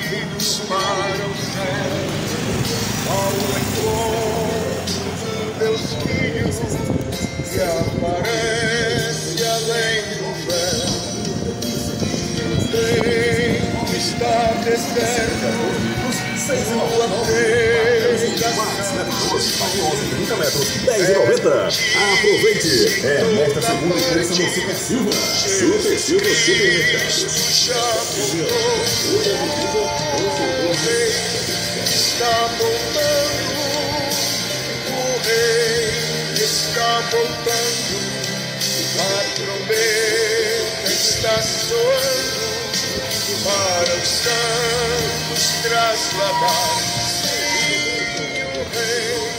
unidos para o céu, ao encontro do Deus Filho, que aparece além do véu. O tempo está deserto, sua Aproveite! É nesta segunda e terça no Super Silva. Super Silva Supermercados. Está voltando, o rei está voltando, a trombeta está soando para os santos trasladados. Sim, o rei.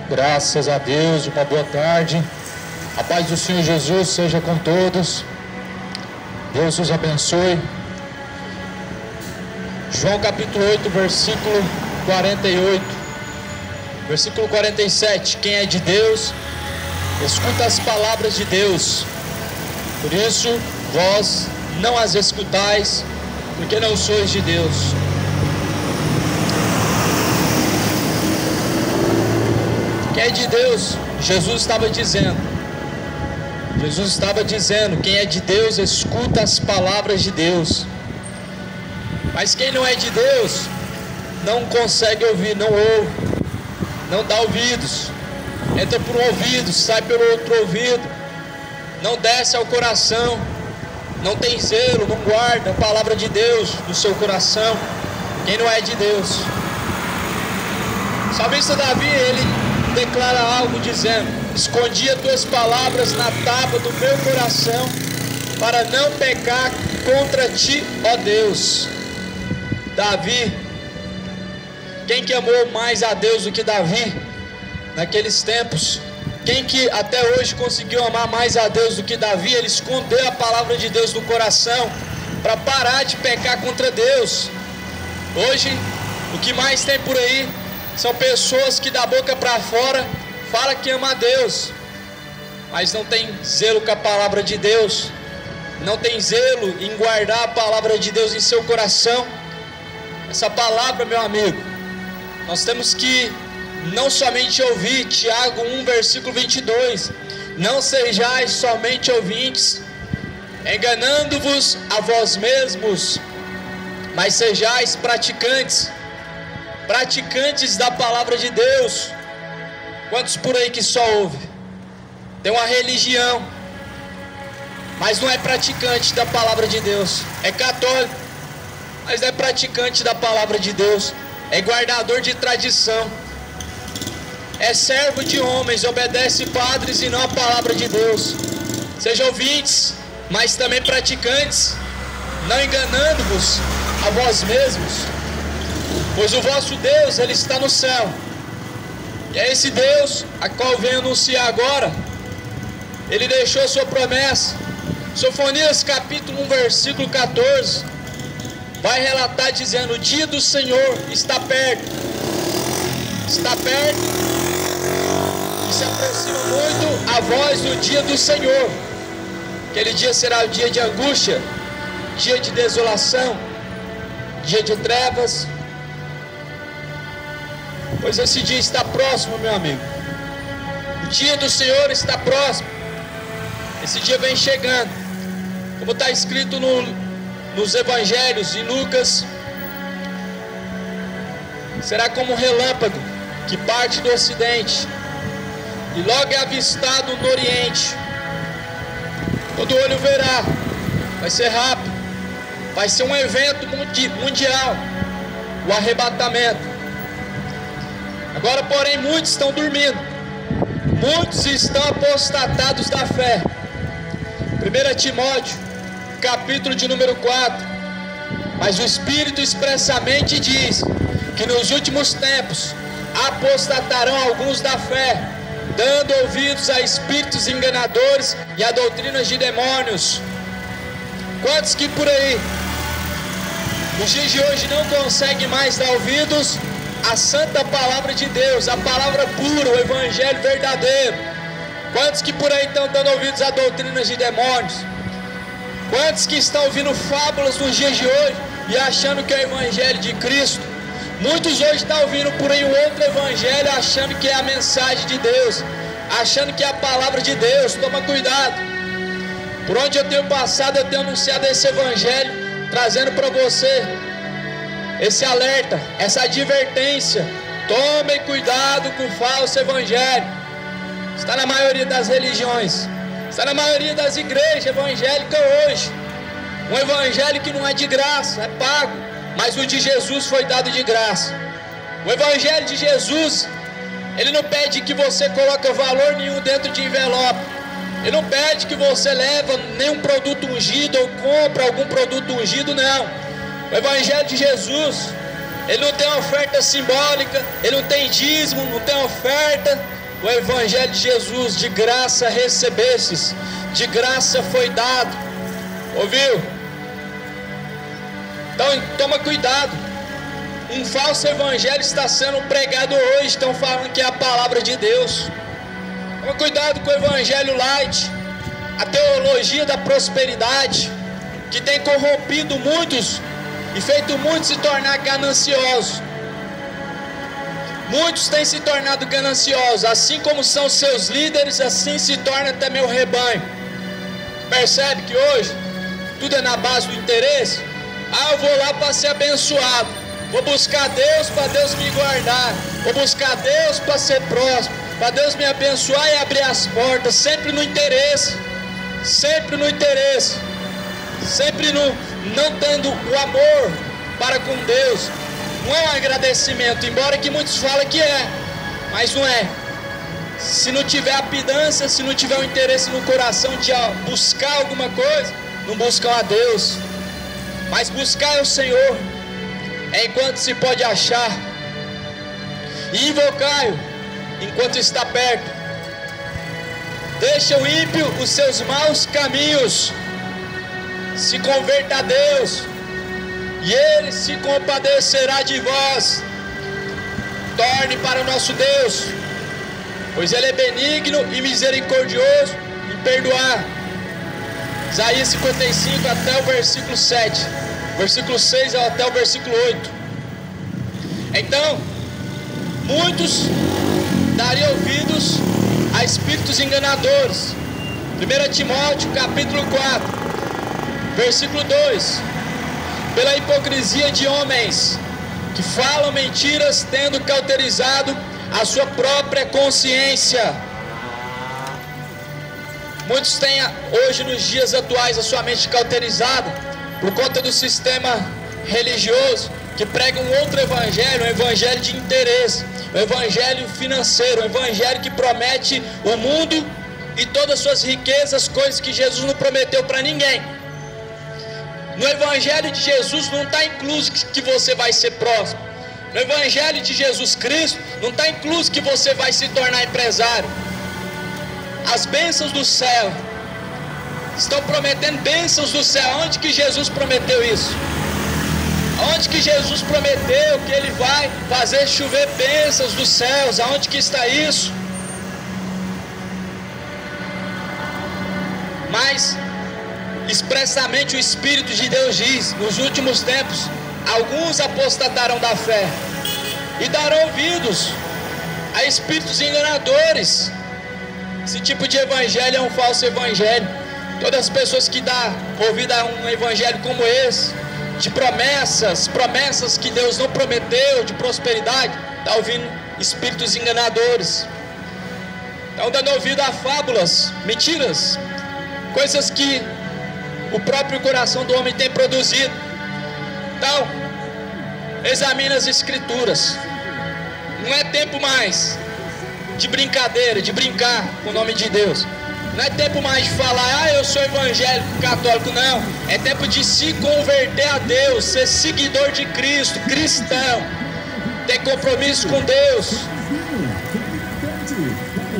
Graças a Deus, uma boa tarde. A paz do Senhor Jesus seja com todos. Deus os abençoe. João capítulo 8, versículo 48. Versículo 47. Quem é de Deus, escuta as palavras de Deus. Por isso, vós não as escutais, porque não sois de Deus. Quem é de Deus, Jesus estava dizendo, quem é de Deus, escuta as palavras de Deus. Mas quem não é de Deus, não consegue ouvir, não ouve, não dá ouvidos. Entra por um ouvido, sai pelo outro ouvido, não desce ao coração, não tem zelo, não guarda a palavra de Deus no seu coração. Quem não é de Deus. O salmista Davi, ele declara algo dizendo: escondi as tuas palavras na tábua do meu coração, para não pecar contra ti, ó Deus. Davi, quem que amou mais a Deus do que Davi naqueles tempos? Quem que até hoje conseguiu amar mais a Deus do que Davi? Ele escondeu a palavra de Deus no coração para parar de pecar contra Deus. Hoje, o que mais tem por aí são pessoas que da boca para fora falam que ama a Deus, mas não tem zelo com a palavra de Deus, não tem zelo em guardar a palavra de Deus em seu coração. Essa palavra, meu amigo, nós temos que não somente ouvir. Tiago 1, versículo 22: não sejais somente ouvintes, enganando-vos a vós mesmos, mas sejais praticantes da palavra de Deus. Quantos por aí que só ouve? Tem uma religião, mas não é praticante da palavra de Deus. É católico, mas não é praticante da palavra de Deus. É guardador de tradição, é servo de homens, obedece padres e não a palavra de Deus. Sejam ouvintes, mas também praticantes, não enganando-vos a vós mesmos. Pois o vosso Deus, Ele está no céu, e é esse Deus a qual venho anunciar agora. Ele deixou a sua promessa. Sofonias capítulo 1, versículo 14 vai relatar dizendo: o dia do Senhor está perto, e se aproxima muito a voz do dia do Senhor. Aquele dia será o dia de angústia, dia de desolação, dia de trevas. Pois esse dia está próximo, meu amigo. O dia do Senhor está próximo. Esse dia vem chegando. Como está escrito nos evangelhos, em Lucas: será como um relâmpago que parte do ocidente e logo é avistado no oriente. Todo olho verá. Vai ser rápido. Vai ser um evento mundial, o arrebatamento. Agora, porém, muitos estão dormindo, muitos estão apostatados da fé. 1 Timóteo, capítulo de número 4. Mas o Espírito expressamente diz que nos últimos tempos apostatarão alguns da fé, dando ouvidos a espíritos enganadores e a doutrinas de demônios. Quantos que por aí, nos dias de hoje, não conseguem mais dar ouvidos à santa palavra de Deus, a palavra pura, o evangelho verdadeiro? Quantos que por aí estão dando ouvidos a doutrinas de demônios? Quantos que estão ouvindo fábulas nos dias de hoje e achando que é o evangelho de Cristo? Muitos hoje estão ouvindo por aí um outro evangelho, achando que é a mensagem de Deus, achando que é a palavra de Deus. Toma cuidado. Por onde eu tenho passado, eu tenho anunciado esse evangelho, trazendo para você esse alerta, essa advertência. Tomem cuidado com o falso evangelho. Está na maioria das religiões, está na maioria das igrejas evangélicas hoje. Um evangelho que não é de graça, é pago, mas o de Jesus foi dado de graça. O evangelho de Jesus, ele não pede que você coloque valor nenhum dentro de envelope. Ele não pede que você leve nenhum produto ungido ou compre algum produto ungido, não. O evangelho de Jesus, ele não tem oferta simbólica, ele não tem dízimo, não tem oferta. O evangelho de Jesus, de graça recebestes, de graça foi dado. Ouviu? Então toma cuidado. Um falso evangelho está sendo pregado hoje, estão falando que é a palavra de Deus. Toma cuidado com o evangelho light, a teologia da prosperidade, que tem corrompido muitos e feito muitos se tornar gananciosos. Muitos têm se tornado gananciosos, assim como são seus líderes, assim se torna também o rebanho. Percebe que hoje tudo é na base do interesse? Eu vou lá para ser abençoado, vou buscar Deus para Deus me guardar, vou buscar Deus para ser próximo, para Deus me abençoar e abrir as portas, sempre no interesse, sempre no interesse, sempre não tendo o amor para com Deus. Não é um agradecimento, embora que muitos falam que é, mas não é. Se não tiver a pedância, se não tiver o interesse no coração de buscar alguma coisa, não buscam a Deus. Mas buscar o Senhor é enquanto se pode achar, e invocar-o enquanto está perto. Deixa o ímpio os seus maus caminhos, se converta a Deus, e Ele se compadecerá de vós. Torne para o nosso Deus, pois Ele é benigno e misericordioso em perdoar. Isaías 55 até o versículo 7, versículo 6 até o versículo 8. Então, muitos dariam ouvidos a espíritos enganadores. 1 Timóteo capítulo 4, versículo 2. Pela hipocrisia de homens que falam mentiras, tendo cauterizado a sua própria consciência. Muitos têm hoje, nos dias atuais, a sua mente cauterizada por conta do sistema religioso, que prega um outro evangelho, um evangelho de interesse, um evangelho financeiro, um evangelho que promete o mundo e todas as suas riquezas, coisas que Jesus não prometeu para ninguém. No evangelho de Jesus não está incluso que você vai ser próspero. No evangelho de Jesus Cristo não está incluso que você vai se tornar empresário. As bênçãos do céu estão prometendo bênçãos do céu. Onde que Jesus prometeu isso? Onde que Jesus prometeu que Ele vai fazer chover bênçãos dos céus? Aonde que está isso? Mas expressamente o Espírito de Deus diz: nos últimos tempos alguns apostatarão da fé e darão ouvidos a espíritos enganadores. Esse tipo de evangelho é um falso evangelho. Todas as pessoas que dão ouvido a um evangelho como esse, de promessas que Deus não prometeu, de prosperidade, está ouvindo espíritos enganadores. Estão dando ouvido a fábulas, mentiras, coisas que o próprio coração do homem tem produzido. Então, examine as escrituras. Não é tempo mais de brincadeira, de brincar com o nome de Deus. Não é tempo mais de falar, eu sou evangélico, católico, não. É tempo de se converter a Deus, ser seguidor de Cristo, cristão, ter compromisso com Deus.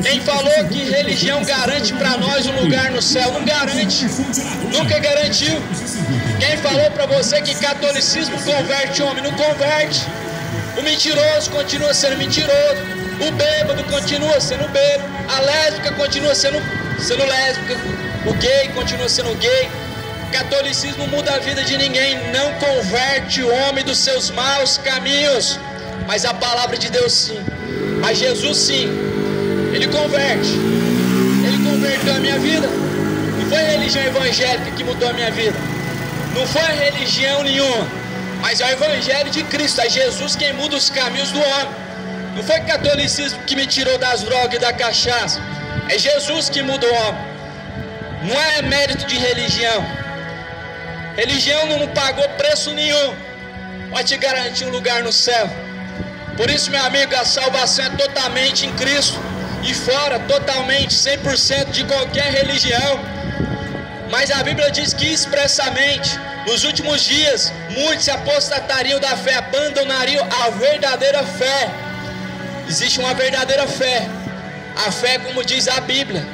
Quem falou que religião garante para nós um lugar no céu? Não garante, nunca garantiu. Quem falou para você que catolicismo converte homem? Não converte. O mentiroso continua sendo mentiroso, o bêbado continua sendo bêbado, a lésbica continua sendo lésbica, o gay continua sendo gay. Catolicismo muda a vida de ninguém, não converte o homem dos seus maus caminhos, mas a palavra de Deus sim, mas Jesus sim, Ele converte. Ele converteu a minha vida. Não foi a religião evangélica que mudou a minha vida, não foi religião nenhuma, mas é o evangelho de Cristo, é Jesus quem muda os caminhos do homem. Não foi o catolicismo que me tirou das drogas e da cachaça, é Jesus que muda o homem. Não é mérito de religião. Religião não pagou preço nenhum para te garantir um lugar no céu. Por isso, meu amigo, a salvação é totalmente em Cristo e fora totalmente, 100% de qualquer religião. Mas a Bíblia diz que expressamente, nos últimos dias, muitos se apostatariam da fé, abandonariam a verdadeira fé. Existe uma verdadeira fé. A fé como diz a Bíblia,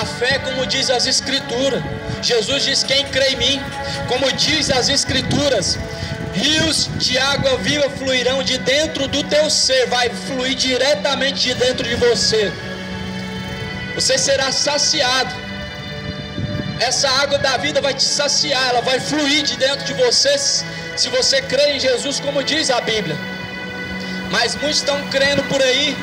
a fé como diz as Escrituras. Jesus diz: quem crê em mim, como diz as Escrituras, rios de água viva fluirão de dentro do teu ser, vai fluir diretamente de dentro de você. Você será saciado. Essa água da vida vai te saciar, ela vai fluir de dentro de você, se você crê em Jesus, como diz a Bíblia. Mas muitos estão crendo por aí,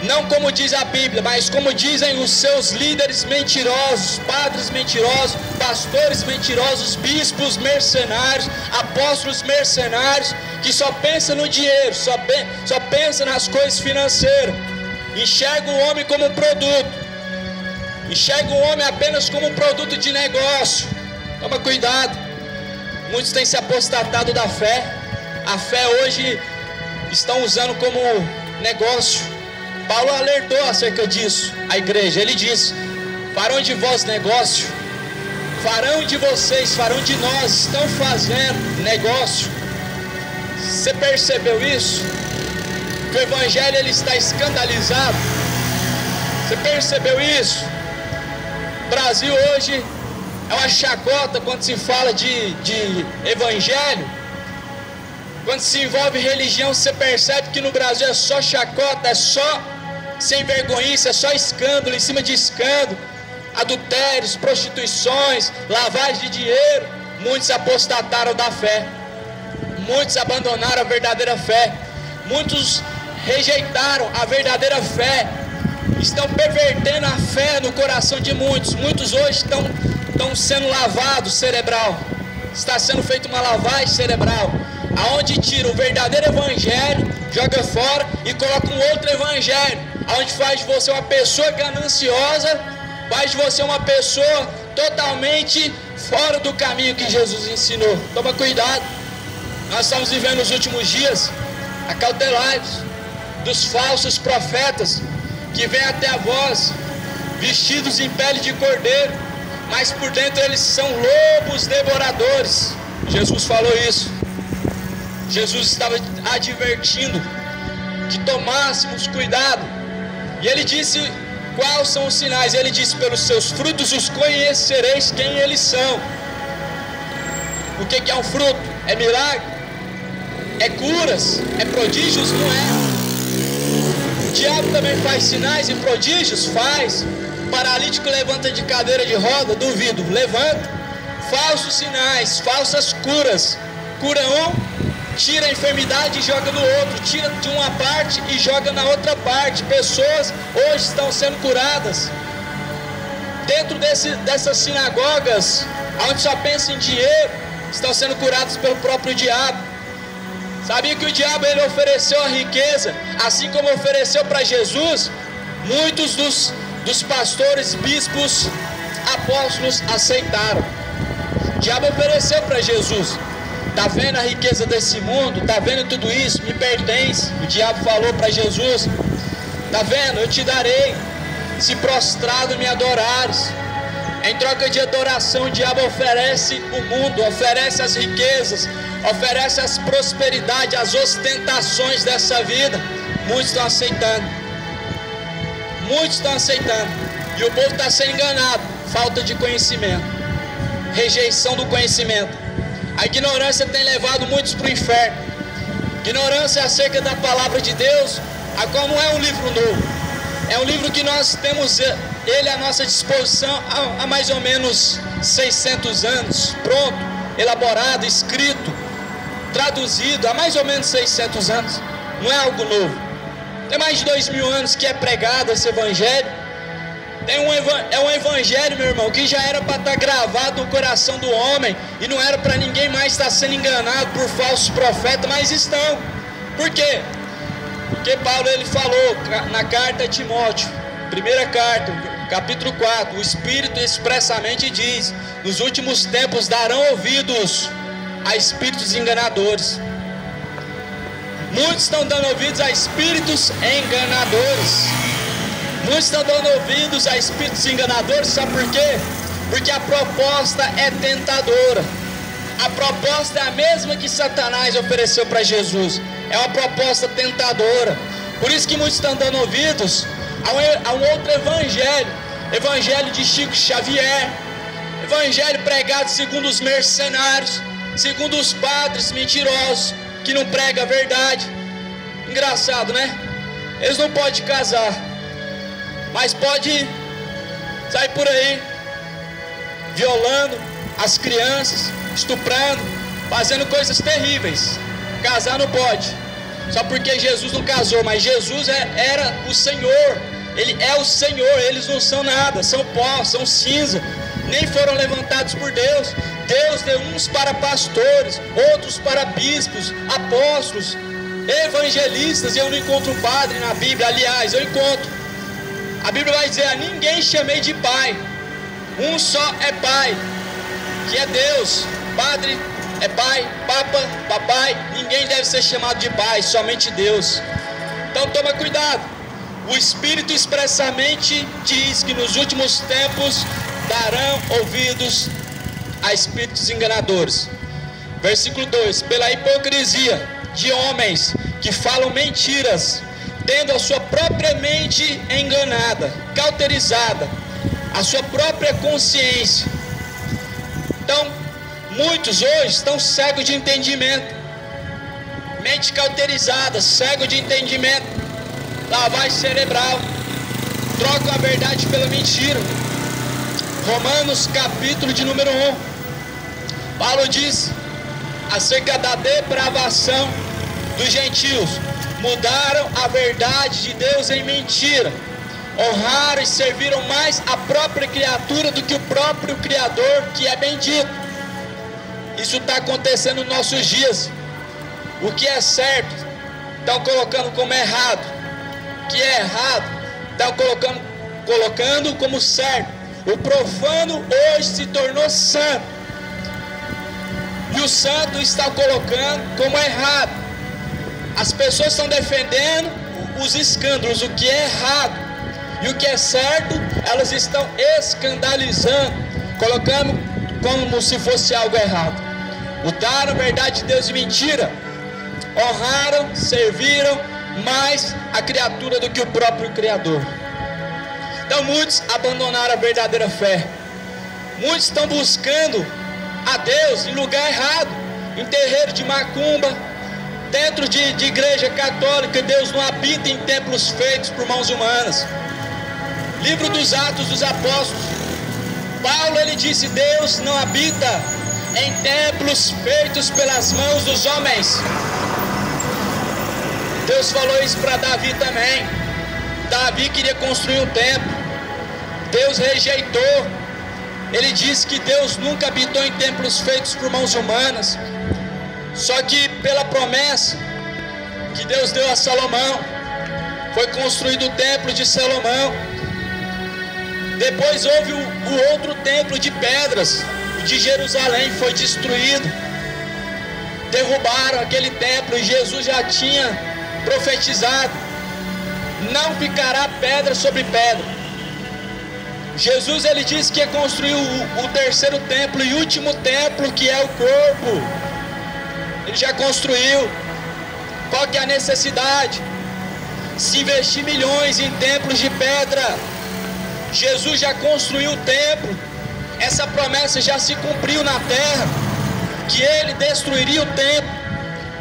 não como diz a Bíblia, mas como dizem os seus líderes mentirosos, padres mentirosos, pastores mentirosos, bispos mercenários, apóstolos mercenários, que só pensam no dinheiro, só pensam nas coisas financeiras, enxergam o homem como um produto, enxergam o homem apenas como um produto de negócio. Toma cuidado, muitos têm se apostatado da fé. A fé hoje estão usando como negócio. Paulo alertou acerca disso a igreja. Ele disse: farão de vós negócio, farão de vocês, farão de nós, estão fazendo negócio. Você percebeu isso? Que o evangelho ele está escandalizado. Você percebeu isso? O Brasil hoje é uma chacota quando se fala de evangelho. Quando se envolve religião, você percebe que no Brasil é só chacota, é só sem vergonhice, é só escândalo em cima de escândalo, adultérios, prostituições, lavagem de dinheiro. Muitos apostataram da fé, muitos abandonaram a verdadeira fé, muitos rejeitaram a verdadeira fé, estão pervertendo a fé no coração de muitos. Muitos hoje estão sendo lavados cerebral, está sendo feita uma lavagem cerebral, aonde tira o verdadeiro evangelho, joga fora e coloca um outro evangelho, aonde faz de você uma pessoa gananciosa, faz de você uma pessoa totalmente fora do caminho que Jesus ensinou. Toma cuidado, nós estamos vivendo os últimos dias. Acautelai-vos dos falsos profetas que vêm até a vós vestidos em pele de cordeiro, mas por dentro eles são lobos devoradores. Jesus falou isso. Jesus estava advertindo que tomássemos cuidado. E ele disse quais são os sinais. Ele disse: pelos seus frutos os conhecereis quem eles são. O que é um fruto? É milagre? É curas? É prodígios? Não é. O diabo também faz sinais e prodígios? Faz. O paralítico levanta de cadeira de roda? Duvido. Levanta. Falsos sinais, falsas curas. Cura um, tira a enfermidade e joga no outro, tira de uma parte e joga na outra parte. Pessoas hoje estão sendo curadas dentro dessas sinagogas, onde só pensam em dinheiro, estão sendo curadas pelo próprio diabo. Sabia que o diabo ele ofereceu a riqueza, assim como ofereceu para Jesus? Muitos dos pastores, bispos, apóstolos aceitaram. O diabo ofereceu para Jesus. Está vendo a riqueza desse mundo? Está vendo tudo isso? Me pertence. O diabo falou para Jesus: está vendo? Eu te darei, se prostrado me adorares. Em troca de adoração, o diabo oferece o mundo, oferece as riquezas, oferece as prosperidades, as ostentações dessa vida. Muitos estão aceitando. Muitos estão aceitando. E o povo está sendo enganado. Falta de conhecimento. Rejeição do conhecimento. A ignorância tem levado muitos para o inferno. Ignorância acerca da palavra de Deus, a qual não é um livro novo. É um livro que nós temos ele à nossa disposição há mais ou menos 600 anos. Pronto, elaborado, escrito, traduzido há mais ou menos 600 anos. Não é algo novo. Tem mais de 2000 anos que é pregado esse evangelho. É um evangelho, meu irmão, que já era para estar gravado no coração do homem, e não era para ninguém mais estar sendo enganado por falsos profetas, mas estão. Por quê? Porque Paulo ele falou na carta a Timóteo, primeira carta, capítulo 4, o Espírito expressamente diz: nos últimos tempos darão ouvidos a espíritos enganadores. Muitos estão dando ouvidos a espíritos enganadores. Muitos estão dando ouvidos a espíritos enganadores, sabe por quê? Porque a proposta é tentadora. A proposta é a mesma que Satanás ofereceu para Jesus. É uma proposta tentadora. Por isso que muitos estão dando ouvidos a um outro evangelho. Evangelho de Chico Xavier. Evangelho pregado segundo os mercenários, segundo os padres mentirosos, que não pregam a verdade. Engraçado, né? Eles não podem casar, mas pode sair por aí violando as crianças, estuprando, fazendo coisas terríveis. Casar não pode, só porque Jesus não casou. Mas Jesus era o Senhor. Ele é o Senhor. Eles não são nada, são pó, são cinza. Nem foram levantados por Deus. Deus deu uns para pastores, outros para bispos, apóstolos, evangelistas. E eu não encontro padre na Bíblia. Aliás, eu encontro. A Bíblia vai dizer: a ninguém chamei de pai. Um só é pai, que é Deus. Padre é pai, papa, papai. Ninguém deve ser chamado de pai, somente Deus. Então toma cuidado. O Espírito expressamente diz que nos últimos tempos darão ouvidos a espíritos enganadores. Versículo 2: pela hipocrisia de homens que falam mentiras, tendo a sua própria mente enganada, cauterizada, a sua própria consciência. Então, muitos hoje estão cegos de entendimento, mente cauterizada, cego de entendimento, lavagem cerebral, trocam a verdade pela mentira. Romanos capítulo de número 1, Paulo diz acerca da depravação dos gentios: mudaram a verdade de Deus em mentira, honraram e serviram mais a própria criatura do que o próprio Criador, que é bendito. Isso está acontecendo nos nossos dias. O que é certo estão colocando como errado, o que é errado estão colocando como certo. O profano hoje se tornou santo, e o santo está colocando como errado. As pessoas estão defendendo os escândalos, o que é errado, e o que é certo elas estão escandalizando, colocando como se fosse algo errado. Mudaram a verdade de Deus em mentira, honraram, serviram mais a criatura do que o próprio Criador. Então muitos abandonaram a verdadeira fé. Muitos estão buscando a Deus em lugar errado, em terreiro de macumba, dentro de igreja católica. Deus não habita em templos feitos por mãos humanas. Livro dos Atos dos Apóstolos, Paulo ele disse: Deus não habita em templos feitos pelas mãos dos homens. Deus falou isso para Davi também. Davi queria construir um templo, Deus rejeitou. Ele disse que Deus nunca habitou em templos feitos por mãos humanas. Só que pela promessa que Deus deu a Salomão, foi construído o templo de Salomão. Depois houve o outro templo de pedras, o de Jerusalém, foi destruído. Derrubaram aquele templo, e Jesus já tinha profetizado: não ficará pedra sobre pedra. Jesus ele disse que ia construir o terceiro templo e último templo, que é o corpo. Ele já construiu. Qual que é a necessidade? se investir milhões em templos de pedra. Jesus já construiu o templo. Essa promessa já se cumpriu na terra, que ele destruiria o templo,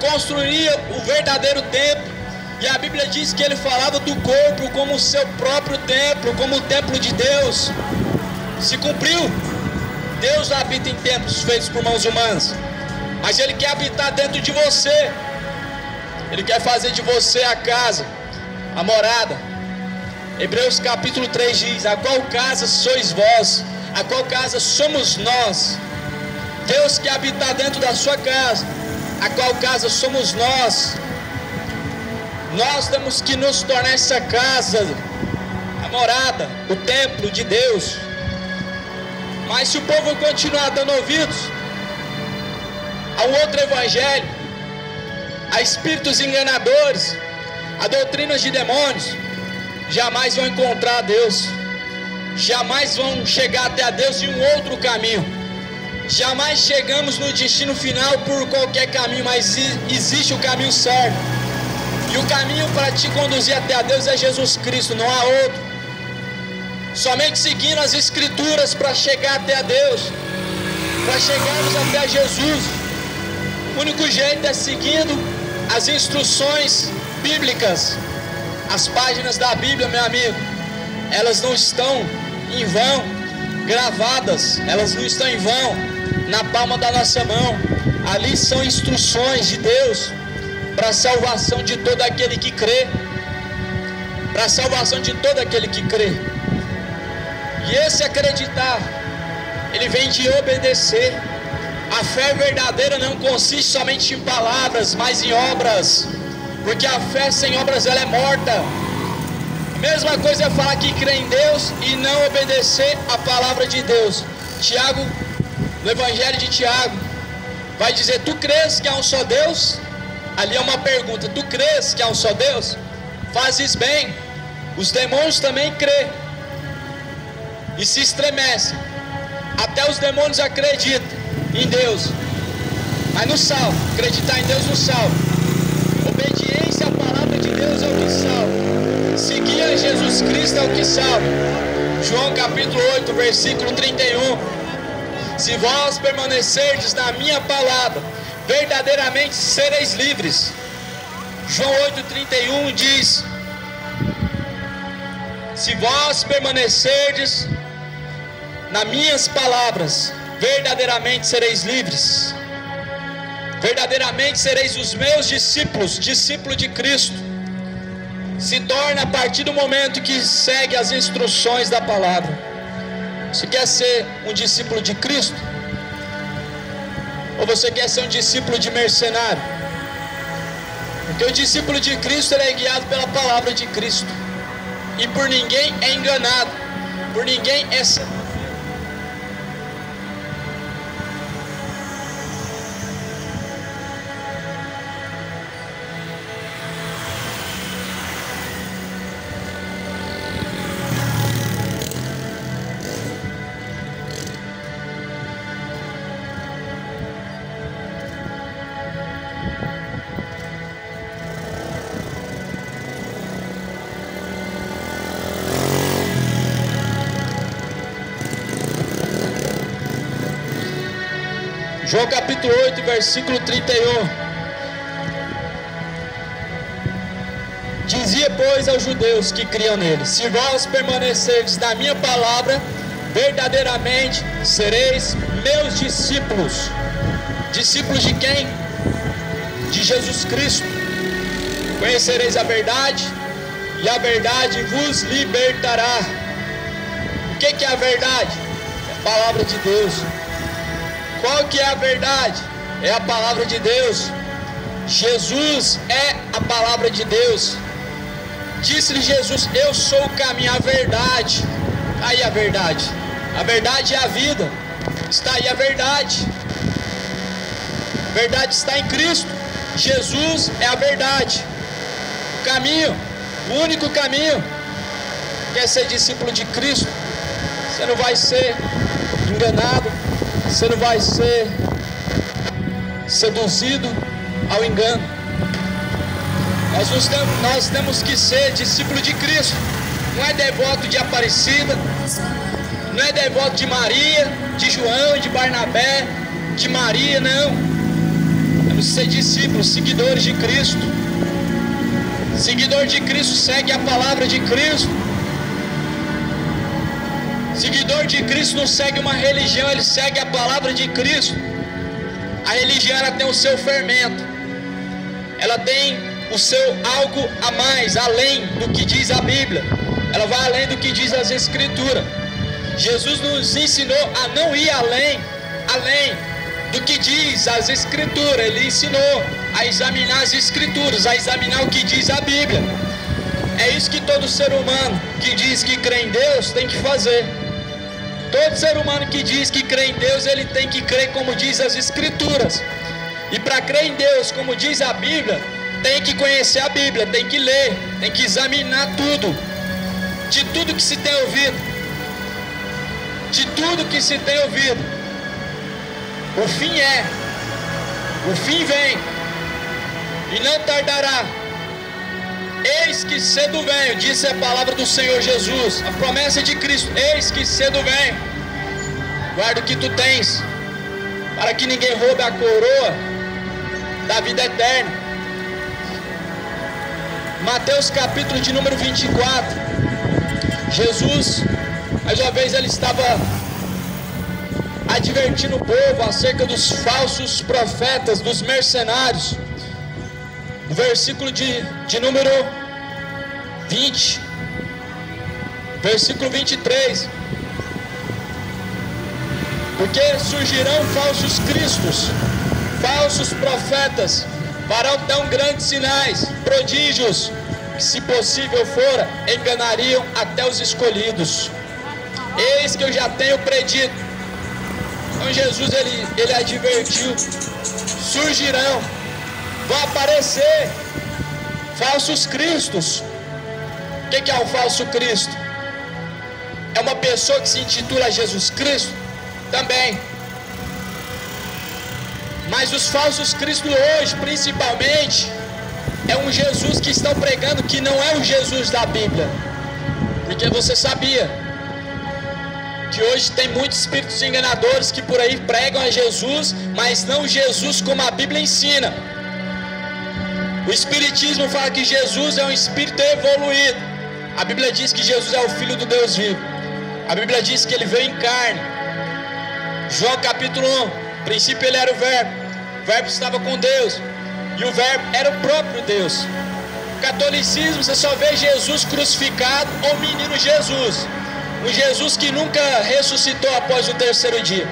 construiria o verdadeiro templo. E a Bíblia diz que ele falava do corpo como o seu próprio templo, como o templo de Deus. Se cumpriu. Deus habita em templos feitos por mãos humanas, mas ele quer habitar dentro de você. Ele quer fazer de você a casa, a morada. Hebreus capítulo 3 diz: a qual casa sois vós? A qual casa somos nós? Deus quer habitar dentro da sua casa. A qual casa somos nós? Nós temos que nos tornar essa casa, a morada, o templo de Deus. Mas se o povo continuar dando ouvidos a um outro evangelho, a espíritos enganadores, a doutrinas de demônios, jamais vão encontrar a Deus, jamais vão chegar até a Deus em um outro caminho. Jamais chegamos no destino final por qualquer caminho, mas existe o caminho certo. E o caminho para te conduzir até a Deus é Jesus Cristo, não há outro. Somente seguindo as Escrituras para chegar até a Deus, para chegarmos até Jesus. O único jeito é seguindo as instruções bíblicas. As páginas da Bíblia, meu amigo, elas não estão em vão gravadas, elas não estão em vão na palma da nossa mão. Ali são instruções de Deus para a salvação de todo aquele que crê, para a salvação de todo aquele que crê. E esse acreditar, ele vem de obedecer. A fé verdadeira não consiste somente em palavras, mas em obras, porque a fé sem obras ela é morta. A mesma coisa é falar que crê em Deus e não obedecer a palavra de Deus. Tiago, no Evangelho de Tiago, vai dizer: tu crês que há um só Deus? Ali é uma pergunta: tu crês que há um só Deus? Fazes bem. Os demônios também crêem e se estremecem. Até os demônios acreditam em Deus, mas não salva. Acreditar em Deus não salva. Obediência à palavra de Deus é o que salva. Seguir a Jesus Cristo é o que salva. João capítulo 8, versículo 31. Se vós permanecerdes na minha palavra, verdadeiramente sereis livres. João 8,31 diz: se vós permanecerdes nas minhas palavras, verdadeiramente sereis livres. Verdadeiramente sereis os meus discípulos, discípulos de Cristo. Se torna a partir do momento que segue as instruções da palavra. Você quer ser um discípulo de Cristo? Ou você quer ser um discípulo de mercenário? Porque o discípulo de Cristo ele é guiado pela palavra de Cristo. E por ninguém é enganado, por ninguém é seduzido. João capítulo 8, versículo 31. Dizia, pois, aos judeus que criam nele: se vós permanecerdes na minha palavra, verdadeiramente sereis meus discípulos. Discípulos de quem? De Jesus Cristo. Conhecereis a verdade, e a verdade vos libertará. O que é a verdade? É a palavra de Deus. Qual que é a verdade? É a palavra de Deus. Jesus é a palavra de Deus. Disse-lhe Jesus: eu sou o caminho, a verdade. Aí a verdade. A verdade é a vida. Está aí a verdade. A verdade está em Cristo. Jesus é a verdade. O caminho, o único caminho. Quer ser discípulo de Cristo? Você não vai ser enganado. Você não vai ser seduzido ao engano. Nós temos que ser discípulo de Cristo. Não é devoto de Aparecida, não é devoto de Maria, de João, de Barnabé, de Maria, não. Temos que ser discípulos, seguidores de Cristo. Seguidor de Cristo segue a palavra de Cristo. Seguidor de Cristo não segue uma religião, ele segue a palavra de Cristo. A religião, ela tem o seu fermento, ela tem o seu algo a mais, além do que diz a Bíblia. Ela vai além do que diz as Escrituras. Jesus nos ensinou a não ir além do que diz as Escrituras. Ele ensinou a examinar as Escrituras, a examinar o que diz a Bíblia. É isso que todo ser humano que diz que crê em Deus tem que fazer. Todo ser humano que diz que crê em Deus, ele tem que crer como diz as Escrituras. E para crer em Deus, como diz a Bíblia, tem que conhecer a Bíblia, tem que ler, tem que examinar tudo. De tudo que se tem ouvido, de tudo que se tem ouvido, o fim vem, e não tardará. Eis que cedo venho, disse a palavra do Senhor Jesus, a promessa de Cristo. Eis que cedo venho. Guarda o que tu tens, para que ninguém roube a coroa da vida eterna. Mateus capítulo de número 24. Jesus, mais uma vez, ele estava advertindo o povo acerca dos falsos profetas, dos mercenários. No versículo de número 20, versículo 23. Porque surgirão falsos cristos, falsos profetas, farão tão grandes sinais, prodígios, que, se possível fora, enganariam até os escolhidos. Eis que eu já tenho predito. Então Jesus, ele advertiu: surgirão, vão aparecer falsos cristos. O que é um falso Cristo? É uma pessoa que se intitula Jesus Cristo? Também. Mas os falsos cristos hoje, principalmente, é um Jesus que estão pregando que não é o Jesus da Bíblia. Porque você sabia que hoje tem muitos espíritos enganadores que por aí pregam a Jesus, mas não Jesus como a Bíblia ensina. O Espiritismo fala que Jesus é um espírito evoluído. A Bíblia diz que Jesus é o Filho do Deus vivo. A Bíblia diz que ele veio em carne. João capítulo 1, no princípio ele era o Verbo estava com Deus, e o Verbo era o próprio Deus. No catolicismo você só vê Jesus crucificado ou menino Jesus, um Jesus que nunca ressuscitou após o terceiro dia.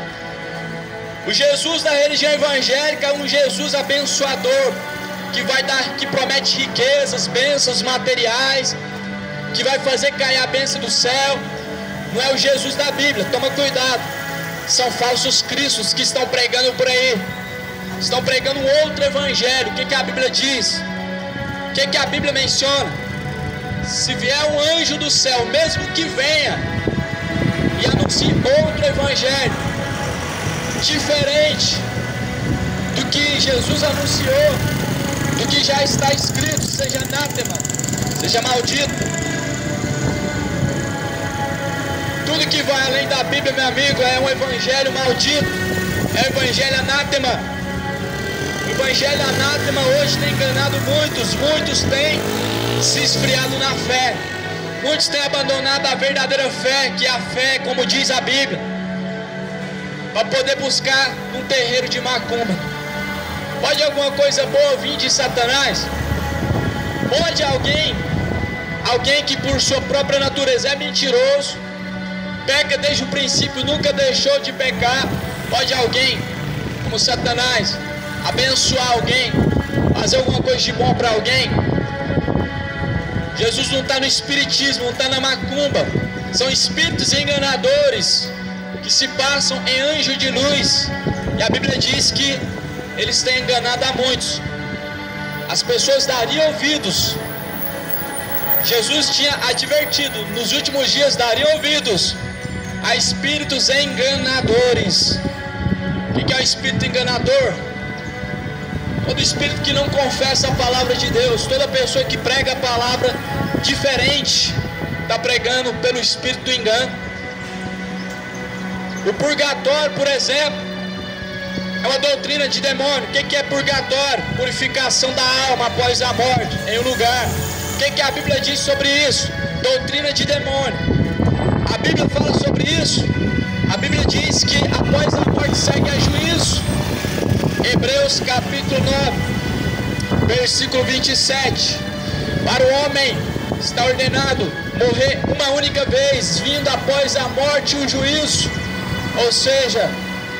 O Jesus da religião evangélica é um Jesus abençoador, que promete riquezas, bênçãos materiais, que vai fazer cair a bênção do céu. Não é o Jesus da Bíblia, toma cuidado. São falsos cristos que estão pregando por aí, estão pregando um outro evangelho. O que a Bíblia diz? O que a Bíblia menciona? Se vier um anjo do céu, mesmo que venha e anuncie outro evangelho diferente do que Jesus anunciou, do que já está escrito, seja anátema, seja maldito. Tudo que vai além da Bíblia, meu amigo, é um evangelho maldito, é um evangelho anátema. O evangelho anátema hoje tem enganado muitos têm se esfriado na fé, muitos têm abandonado a verdadeira fé, que é a fé como diz a Bíblia, para poder buscar um terreiro de macumba. Pode alguma coisa boa vir de Satanás? Pode alguém que por sua própria natureza é mentiroso, peca desde o princípio, nunca deixou de pecar, pode alguém, como Satanás, abençoar alguém, fazer alguma coisa de bom para alguém? Jesus não está no espiritismo, não está na macumba. São espíritos enganadores que se passam em anjo de luz, e a Bíblia diz que eles têm enganado a muitos. As pessoas dariam ouvidos. Jesus tinha advertido, nos últimos dias dariam ouvidos a espíritos enganadores. O que é o espírito enganador? todo espírito que não confessa a palavra de Deus, toda pessoa que prega a palavra diferente, está pregando pelo espírito do engano. O purgatório, por exemplo, é uma doutrina de demônio. O que é purgatório? Purificação da alma após a morte em um lugar. O que a Bíblia diz sobre isso? Doutrina de demônio. A Bíblia fala sobre isso. A Bíblia diz que após a morte segue a juízo. Hebreus capítulo 9, versículo 27. Para o homem está ordenado morrer uma única vez, vindo após a morte o juízo. Ou seja,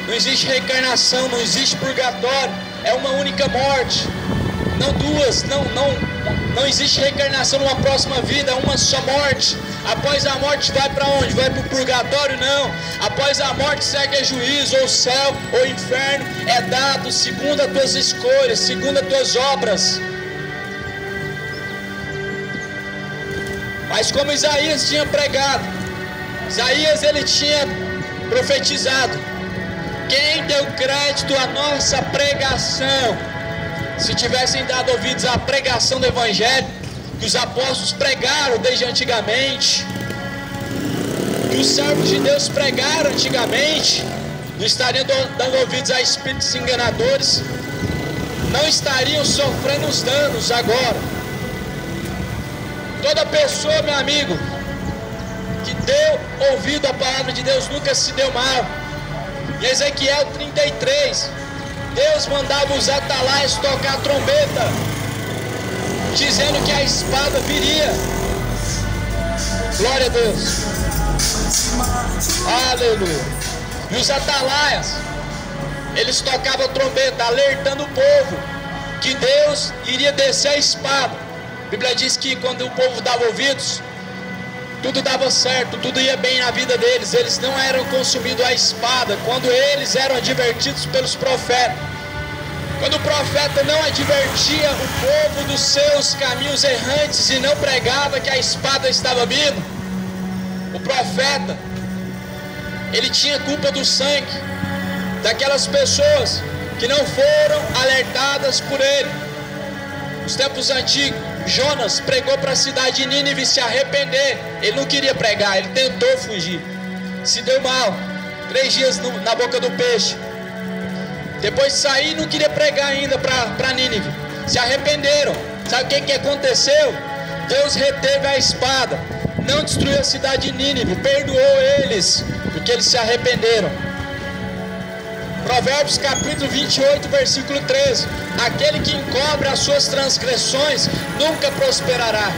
não existe reencarnação, não existe purgatório, é uma única morte, não duas, não existe reencarnação numa próxima vida, é uma só morte. Após a morte vai para onde? Vai para o purgatório? Não. Após a morte segue a juízo, ou céu, ou inferno, é dado segundo as tuas escolhas, segundo as tuas obras. Mas como Isaías tinha pregado, Isaías ele tinha profetizado, quem deu crédito à nossa pregação? Se tivessem dado ouvidos à pregação do Evangelho, que os apóstolos pregaram desde antigamente, que os servos de Deus pregaram antigamente, não estariam dando ouvidos a espíritos enganadores, não estariam sofrendo os danos agora. Toda pessoa, meu amigo, que deu ouvido à palavra de Deus nunca se deu mal. Em Ezequiel 33, Deus mandava os atalaias tocar a trombeta, dizendo que a espada viria. Glória a Deus. Aleluia. E os atalaias, eles tocavam a trombeta, alertando o povo que Deus iria descer a espada. A Bíblia diz que quando o povo dava ouvidos, tudo dava certo, tudo ia bem na vida deles. Eles não eram consumidos à espada quando eles eram advertidos pelos profetas. Quando o profeta não advertia o povo dos seus caminhos errantes e não pregava que a espada estava vindo, o profeta, ele tinha culpa do sangue daquelas pessoas que não foram alertadas por ele. Nos tempos antigos, Jonas pregou para a cidade de Nínive se arrepender. Ele não queria pregar, ele tentou fugir, se deu mal, 3 dias na boca do peixe. Depois de sair, não queria pregar ainda para Nínive. Se arrependeram. Sabe o que aconteceu? Deus reteve a espada, não destruiu a cidade de Nínive, perdoou eles, porque eles se arrependeram. Provérbios capítulo 28, versículo 13. Aquele que encobre as suas transgressões nunca prosperará,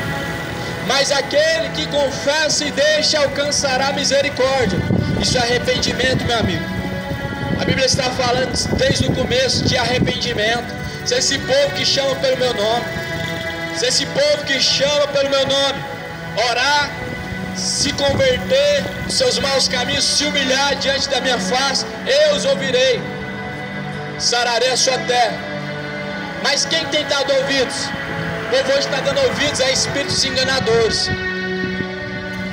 mas aquele que confessa e deixa alcançará misericórdia. Isso é arrependimento, meu amigo. A Bíblia está falando desde o começo de arrependimento. Se esse povo que chama pelo meu nome, se esse povo que chama pelo meu nome, orar, se converter dos seus maus caminhos, se humilhar diante da minha face, eu os ouvirei, sararei a sua terra. Mas quem tem dado ouvidos? O povo hoje está dando ouvidos a espíritos enganadores.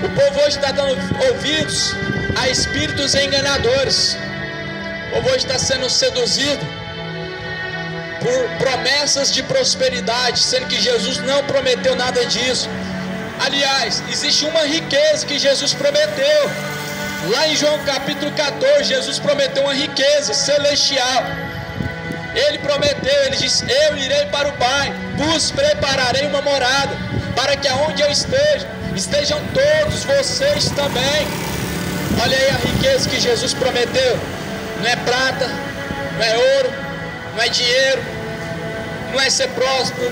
O povo hoje está dando ouvidos a espíritos enganadores. O povo hoje está sendo seduzido por promessas de prosperidade, sendo que Jesus não prometeu nada disso. Aliás, existe uma riqueza que Jesus prometeu. Lá em João capítulo 14, Jesus prometeu uma riqueza celestial. Ele prometeu, ele disse: eu irei para o Pai, vos prepararei uma morada, para que aonde eu esteja, estejam todos vocês também. Olha aí a riqueza que Jesus prometeu. Não é prata, não é ouro, não é dinheiro, não é ser próspero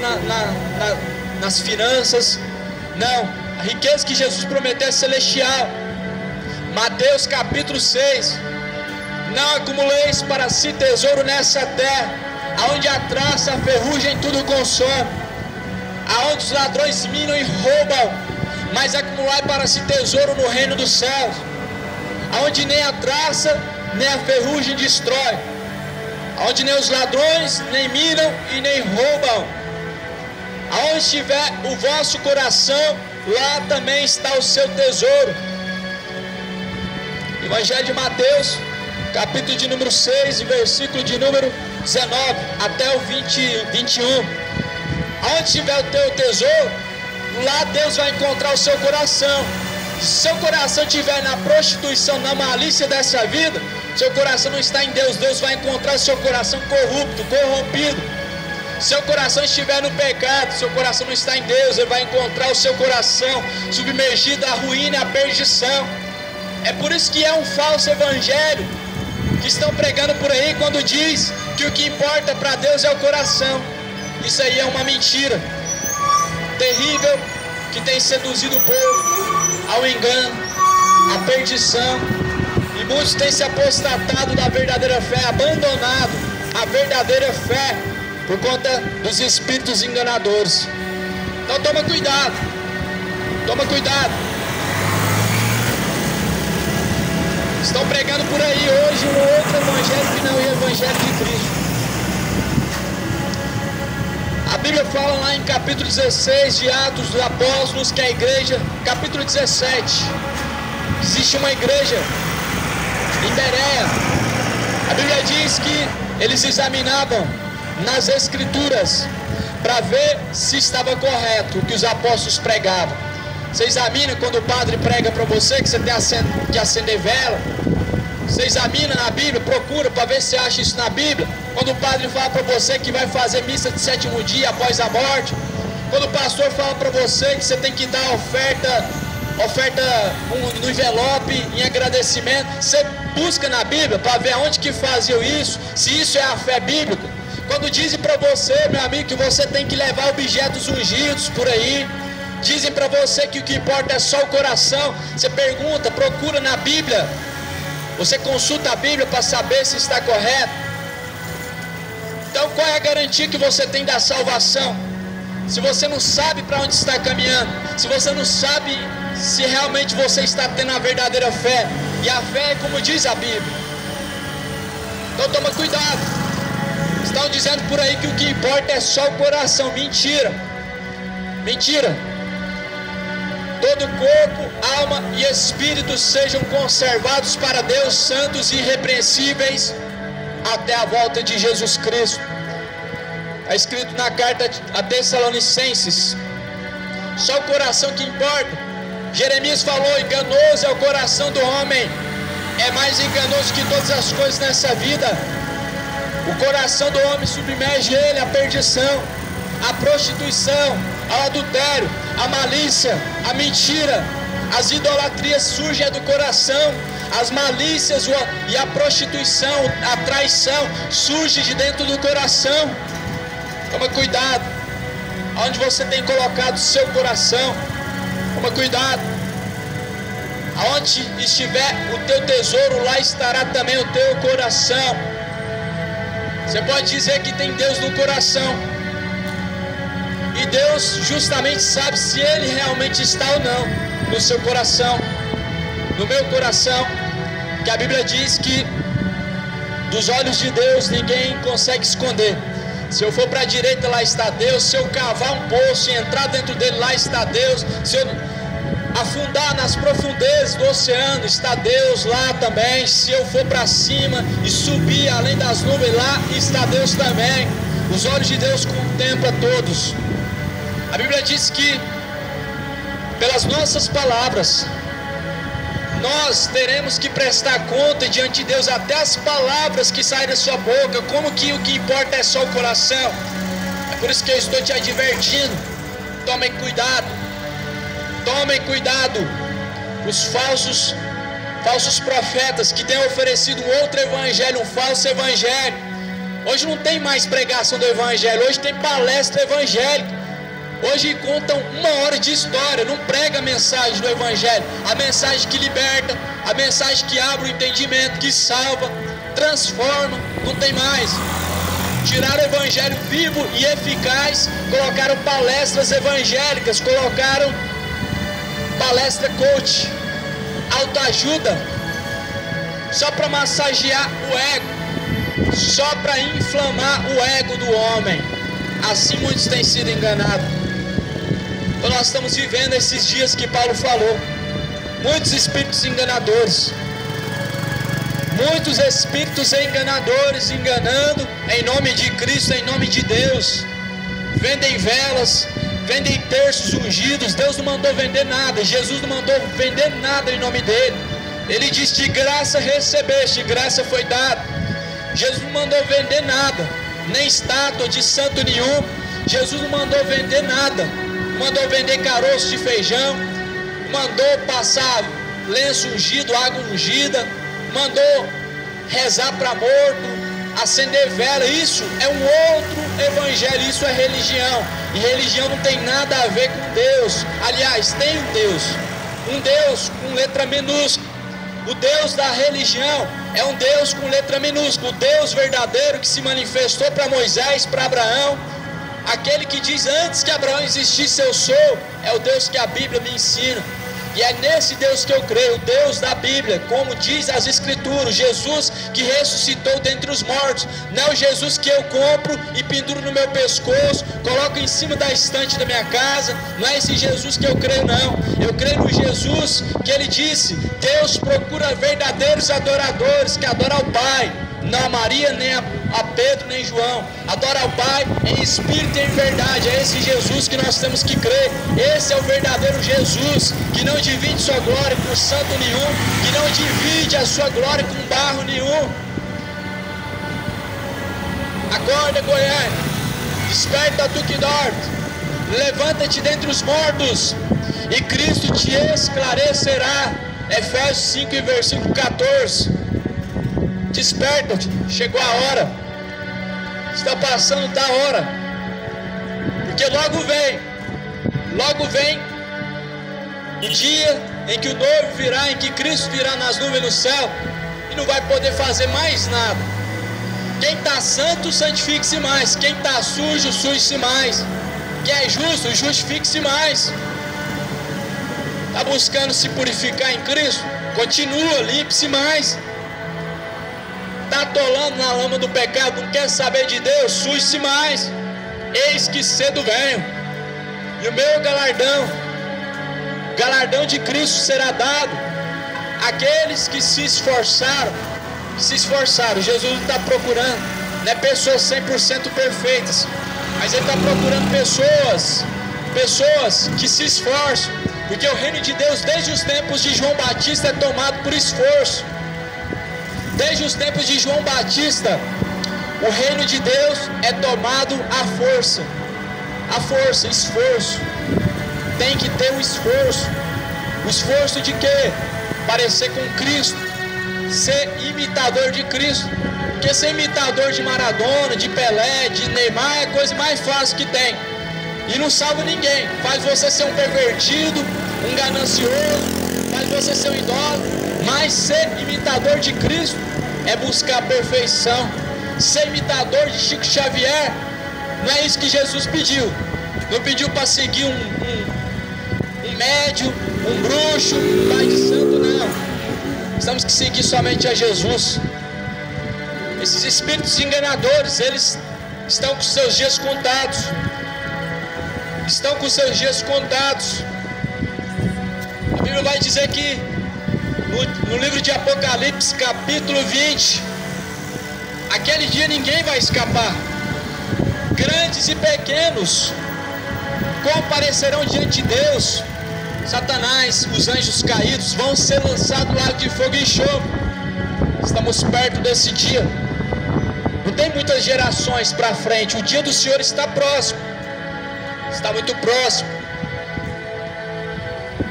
nas finanças. Não, a riqueza que Jesus prometeu é celestial. Mateus capítulo 6. Não acumuleis para si tesouro nessa terra, aonde a traça, a ferrugem tudo consome, aonde os ladrões minam e roubam, mas acumulai para si tesouro no reino dos céus, aonde nem a traça nem a ferrugem destrói, aonde nem os ladrões nem minam e nem roubam. Aonde estiver o vosso coração, lá também está o seu tesouro. Evangelho de Mateus capítulo de número 6, versículo de número 19 até o 21. Onde estiver o teu tesouro, lá Deus vai encontrar o seu coração. Se seu coração estiver na prostituição, na malícia dessa vida, seu coração não está em Deus. Deus vai encontrar o seu coração corrupto, corrompido. Se seu coração estiver no pecado, seu coração não está em Deus. Ele vai encontrar o seu coração submergido à ruína e à perdição. É por isso que é um falso evangelho que estão pregando por aí quando diz que o que importa para Deus é o coração. Isso aí é uma mentira terrível que tem seduzido o povo ao engano, à perdição, e muitos têm se apostatado da verdadeira fé, abandonado a verdadeira fé por conta dos espíritos enganadores. Então toma cuidado, toma cuidado. Estão pregando por aí hoje um outro evangelho que não é o evangelho de Cristo. A Bíblia fala lá em capítulo 16 de Atos dos Apóstolos que a igreja, capítulo 17, existe uma igreja em Bereia. A Bíblia diz que eles examinavam nas escrituras para ver se estava correto o que os apóstolos pregavam. Você examina quando o padre prega para você que você tem que acender vela. Você examina na Bíblia, procura para ver se acha isso na Bíblia. Quando o padre fala para você que vai fazer missa de sétimo dia após a morte. Quando o pastor fala para você que você tem que dar oferta no envelope em agradecimento. Você busca na Bíblia para ver aonde que faziam isso, se isso é a fé bíblica. Quando dizem para você, meu amigo, que você tem que levar objetos ungidos por aí, dizem para você que o que importa é só o coração. Você pergunta, procura na Bíblia. Você consulta a Bíblia para saber se está correto. Então qual é a garantia que você tem da salvação? Se você não sabe para onde está caminhando, se você não sabe se realmente você está tendo a verdadeira fé, e a fé é como diz a Bíblia. Então toma cuidado. Estão dizendo por aí que o que importa é só o coração. Mentira. Mentira. Todo corpo, alma e espírito sejam conservados para Deus, santos e irrepreensíveis até a volta de Jesus Cristo. Está escrito na carta a Tessalonicenses: só o coração que importa. Jeremias falou: enganoso é o coração do homem, é mais enganoso que todas as coisas nessa vida. O coração do homem submerge ele à perdição, à prostituição, ao adultério, à malícia, à mentira. As idolatrias surgem do coração. As malícias e a prostituição, a traição surge de dentro do coração. Toma cuidado aonde você tem colocado o seu coração. Toma cuidado. Aonde estiver o teu tesouro, lá estará também o teu coração. Você pode dizer que tem Deus no coração, e Deus justamente sabe se Ele realmente está ou não no seu coração, no meu coração. Que a Bíblia diz que dos olhos de Deus ninguém consegue esconder. Se eu for para a direita, lá está Deus. Se eu cavar um poço e entrar dentro dele, lá está Deus. Se eu afundar nas profundezas do oceano, está Deus lá também. Se eu for para cima e subir além das nuvens, lá está Deus também. Os olhos de Deus contemplam todos. A Bíblia diz que pelas nossas palavras nós teremos que prestar conta diante de Deus, até as palavras que saem da sua boca. Como que o que importa é só o coração? É por isso que eu estou te advertindo. Tomem cuidado. Tomem cuidado. Os falsos profetas que têm oferecido um outro evangelho, um falso evangelho. Hoje não tem mais pregação do evangelho, hoje tem palestra evangélica. Hoje contam 1 hora de história, não prega a mensagem do evangelho, a mensagem que liberta, a mensagem que abre o entendimento, que salva, transforma. Não tem mais. Tiraram o evangelho vivo e eficaz, colocaram palestras evangélicas, colocaram palestra coach, autoajuda, só para massagear o ego, só para inflamar o ego do homem. Assim muitos têm sido enganados. Então nós estamos vivendo esses dias que Paulo falou. Muitos espíritos enganadores, Muitos espíritos enganadores enganando em nome de Cristo, em nome de Deus. Vendem velas, vendem terços ungidos. Deus não mandou vender nada, Jesus não mandou vender nada em nome dele. Ele diz: de graça recebeste, de graça foi dado. Jesus não mandou vender nada, nem estátua de santo nenhum. Jesus não mandou vender nada, não mandou vender caroço de feijão, mandou passar lenço ungido, água ungida, mandou rezar para morto, acender vela. Isso é um outro evangelho, isso é religião. E religião não tem nada a ver com Deus. Aliás, tem um Deus com letra minúscula. O Deus da religião é um Deus com letra minúscula. O Deus verdadeiro que se manifestou para Moisés, para Abraão, aquele que diz: antes que Abraão existisse eu sou, é o Deus que a Bíblia me ensina. E é nesse Deus que eu creio, o Deus da Bíblia, como diz as Escrituras, Jesus que ressuscitou dentre os mortos. Não é o Jesus que eu compro e penduro no meu pescoço, coloco em cima da estante da minha casa. Não é esse Jesus que eu creio, não. Eu creio no Jesus que ele disse: Deus procura verdadeiros adoradores que adoram ao Pai, não a Maria, nem a Pedro, nem João. Adora ao Pai em espírito e em verdade. É esse Jesus que nós temos que crer. Esse é o verdadeiro Jesus, que não divide sua glória com santo nenhum, que não divide a sua glória com barro nenhum. Acorda, Goiânia, desperta tu que dorme, levanta-te dentre os mortos e Cristo te esclarecerá. Efésios 5 e versículo 14. Desperta-te, chegou a hora, está passando da hora, porque logo vem o dia em que o noivo virá, em que Cristo virá nas nuvens no céu e não vai poder fazer mais nada. Quem está santo, santifique-se mais. Quem está sujo, suje-se mais. Quem é justo, justifique-se mais. Está buscando se purificar em Cristo? Continua, limpe-se mais. Está atolando na lama do pecado, não quer saber de Deus, suje-se mais. Eis que cedo venho, e o meu o galardão de Cristo será dado àqueles que se esforçaram. Jesus não está procurando, não é pessoas 100% perfeitas, mas ele está procurando pessoas que se esforçam, porque o reino de Deus desde os tempos de João Batista é tomado por esforço. Desde os tempos de João Batista, o reino de Deus é tomado à força. Esforço. Tem que ter um esforço. O esforço de quê? Parecer com Cristo, ser imitador de Cristo. Porque ser imitador de Maradona, de Pelé, de Neymar é a coisa mais fácil que tem. E não salva ninguém. Faz você ser um pervertido, um ganancioso, faz você ser um idólatra. Mas ser imitador de Cristo é buscar a perfeição. Ser imitador de Chico Xavier, não é isso que Jesus pediu. Não pediu para seguir um médium, um bruxo, um pai de santo, não. Nós temos que seguir somente a Jesus. Esses espíritos enganadores, eles estão com seus dias contados. A Bíblia vai dizer que no livro de Apocalipse, capítulo 20, aquele dia ninguém vai escapar. Grandes e pequenos comparecerão diante de Deus. Satanás, os anjos caídos vão ser lançados no lago de fogo e enxofre. Estamos perto desse dia. Não tem muitas gerações para frente. O dia do Senhor está próximo. Está muito próximo.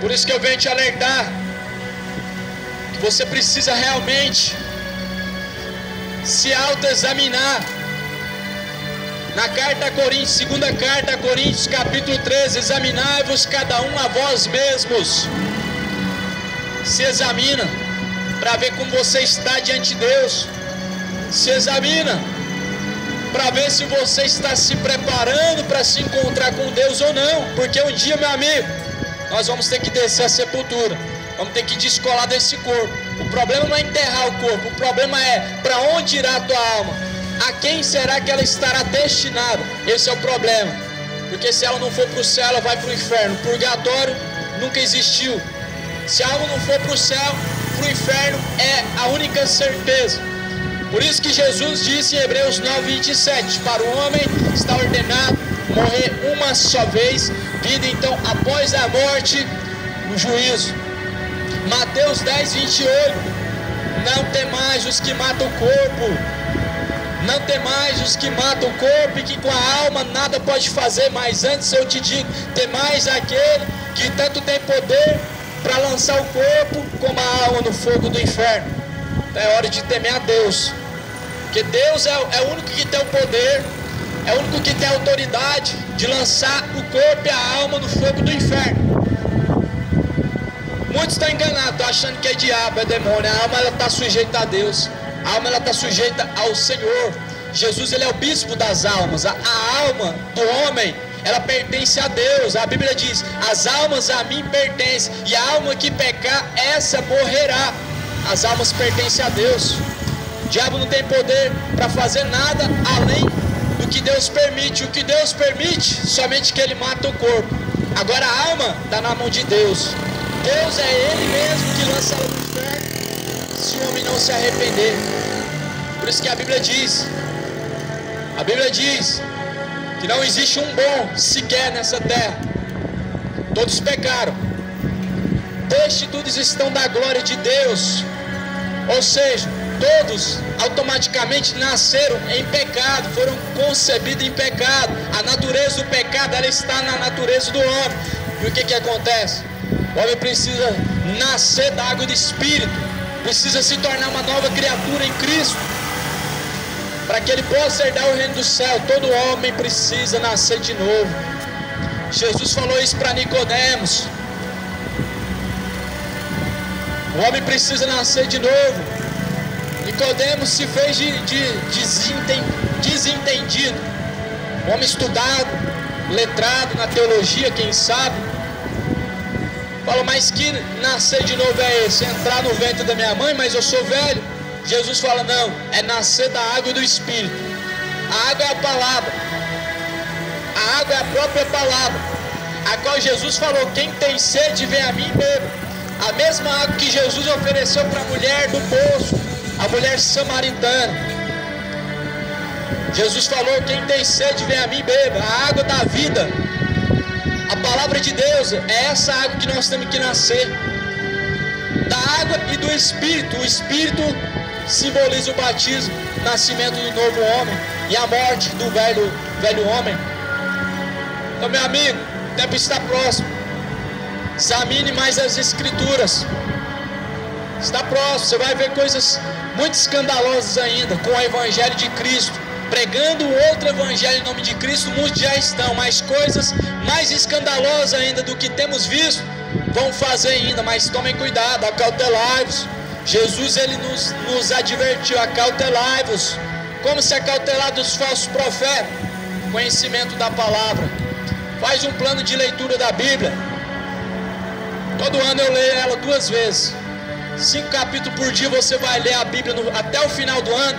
Por isso que eu venho te alertar. Você precisa realmente se autoexaminar. Na carta a Coríntios, segunda carta a Coríntios, capítulo 13, examinai-vos cada um a vós mesmos. Se examina para ver como você está diante de Deus. Se examina para ver se você está se preparando para se encontrar com Deus ou não. Porque um dia, meu amigo, nós vamos ter que descer a sepultura. Vamos ter que descolar desse corpo. O problema não é enterrar o corpo. O problema é para onde irá a tua alma. A quem será que ela estará destinada? Esse é o problema. Porque se ela não for para o céu, ela vai para o inferno. Purgatório nunca existiu. Se a alma não for para o céu, para o inferno é a única certeza. Por isso que Jesus disse em Hebreus 9:27, para o homem está ordenado morrer uma só vez, vida então após a morte, o juízo. Mateus 10:28, não temais os que matam o corpo, não temais os que matam o corpo e que com a alma nada pode fazer, mas antes eu te digo, temais aquele que tanto tem poder para lançar o corpo como a alma no fogo do inferno. Então é hora de temer a Deus, porque Deus é o único que tem o poder, é o único que tem a autoridade de lançar o corpo e a alma no fogo do inferno. Muitos estão enganados, estão achando que é diabo, é demônio. A alma ela está sujeita a Deus, a alma ela está sujeita ao Senhor. Jesus ele é o bispo das almas. A alma do homem ela pertence a Deus. A Bíblia diz: as almas a mim pertencem, e a alma que pecar, essa morrerá. As almas pertencem a Deus. O diabo não tem poder para fazer nada além do que Deus permite. O que Deus permite, somente que ele mata o corpo. Agora a alma está na mão de Deus. Deus é Ele mesmo que lança ela no inferno, se o homem não se arrepender. Por isso que a Bíblia diz que não existe um bom sequer nessa terra. Todos pecaram, destituídos estão da glória de Deus. Ou seja, todos automaticamente nasceram em pecado, foram concebidos em pecado. A natureza do pecado ela está na natureza do homem. E o que acontece? O homem precisa nascer da água do Espírito, precisa se tornar uma nova criatura em Cristo, para que ele possa herdar o reino do céu. Todo homem precisa nascer de novo. Jesus falou isso para Nicodemos. O homem precisa nascer de novo. Nicodemos se fez de desentendido, um homem estudado, letrado na teologia, quem sabe. Falou, mas que nascer de novo é esse? Entrar no ventre da minha mãe, mas eu sou velho. Jesus fala, não, é nascer da água e do Espírito. A água é a palavra, a água é a própria palavra, a qual Jesus falou, quem tem sede vem a mim e beba. A mesma água que Jesus ofereceu para a mulher do poço, a mulher samaritana. Jesus falou, quem tem sede vem a mim e beba. A água da vida, a palavra de Deus, é essa água que nós temos que nascer. Da água e do Espírito. O Espírito simboliza o batismo, o nascimento do novo homem e a morte do velho homem. Então, meu amigo, o tempo está próximo. Examine mais as Escrituras. Está próximo, você vai ver coisas muito escandalosas ainda com o Evangelho de Cristo. Pregando outro Evangelho em nome de Cristo, muitos já estão, mas coisas mais escandalosas ainda do que temos visto vão fazer ainda, mas tomem cuidado, acautelai-vos. Jesus ele nos advertiu, acautelai-vos. Como se acautelar dos falsos profetas? Conhecimento da palavra. Faz um plano de leitura da Bíblia. Todo ano eu leio ela 2 vezes. 5 capítulos por dia você vai ler a Bíblia até o final do ano.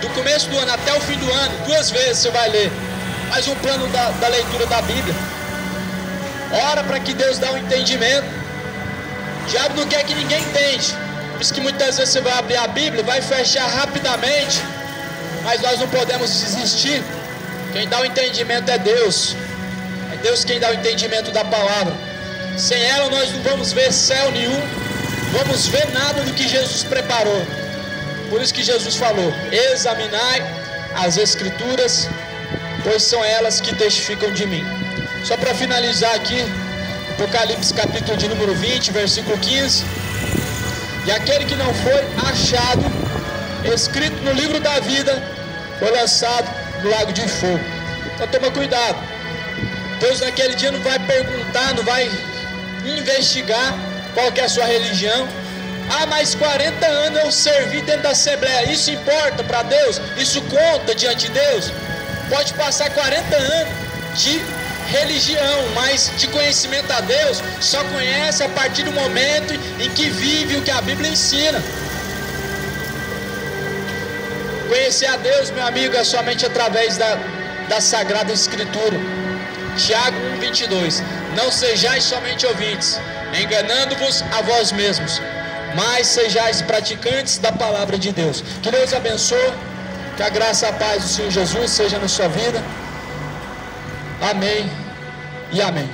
Do começo do ano até o fim do ano, 2 vezes você vai ler. Faz um plano da leitura da Bíblia. Ora para que Deus dê um entendimento. O diabo não quer que ninguém entende. Por isso que muitas vezes você vai abrir a Bíblia, vai fechar rapidamente. Mas nós não podemos desistir. Quem dá o entendimento é Deus. É Deus quem dá o entendimento da palavra. Sem ela nós não vamos ver céu nenhum, vamos ver nada do que Jesus preparou. Por isso que Jesus falou, examinai as Escrituras, pois são elas que testificam de mim. Só para finalizar aqui, Apocalipse capítulo de número 20, versículo 15. E aquele que não foi achado escrito no livro da vida foi lançado no lago de fogo. Então toma cuidado. Deus naquele dia não vai perguntar, não vai investigar qual que é a sua religião. Ah, mas 40 anos eu servi dentro da Assembleia. Isso importa para Deus? Isso conta diante de Deus? Pode passar 40 anos de religião, mas de conhecimento a Deus só conhece a partir do momento em que vive o que a Bíblia ensina. Conhecer a Deus, meu amigo, é somente através da Sagrada Escritura. Tiago 1:22. Não sejais somente ouvintes, enganando-vos a vós mesmos. mas sejais praticantes da palavra de Deus. Que Deus abençoe, que a graça e a paz do Senhor Jesus seja na sua vida. Amém e amém.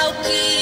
Ao que